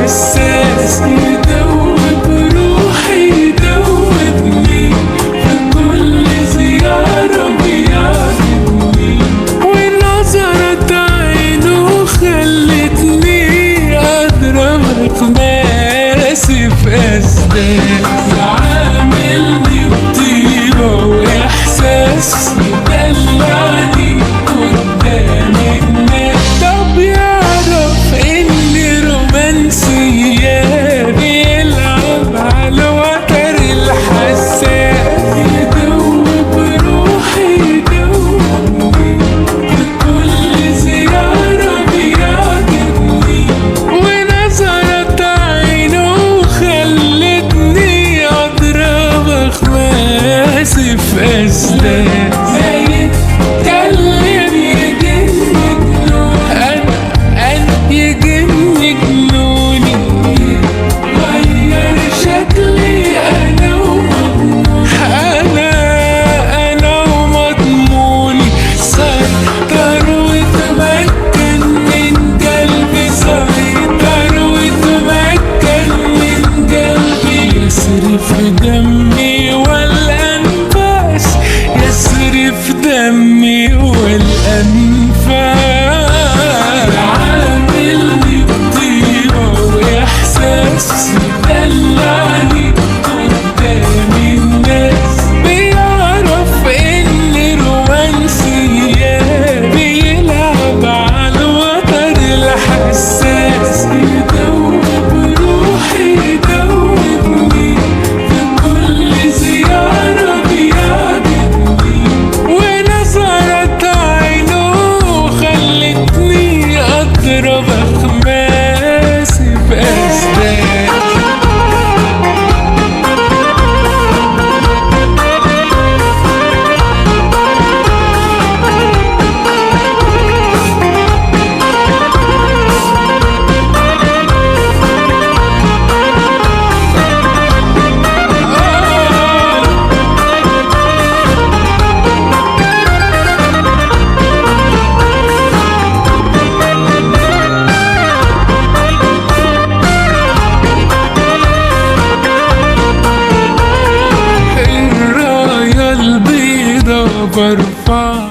الحساس يدوب روحي يدوبني في كل زيارة بيعجبني ونظرة عينه خلتني أضرب ماسي في أسداد عاملني بطيبة وإحساس يدلعني قدام الناس. طب يعرف إني رومانسية بيلعب على الوتر الحساس يدوب روحي يدوبني في كل زيارة بيعجبني ونظرة عينه خلتني أضرب خماسي في أسداد يتكلم يجن جنوني أنا يجن جنوني غير شكلي أنا ومضموني سيطر وتمكن من قلبي سيطر وتمكن من قلبي يصرف دمي والأنفاس يصرف دمي والأنفاس عاملني بطيبة وإحساس يدلعني قدام الناس بيعرف إني رومانسية بيلعب على الوتر الحساس يدوب روحي يدوبني في كل زيارة بيعجبني ونظرة عينه خلتني أضرب خماسي في أسداد. الراية البيضة برفع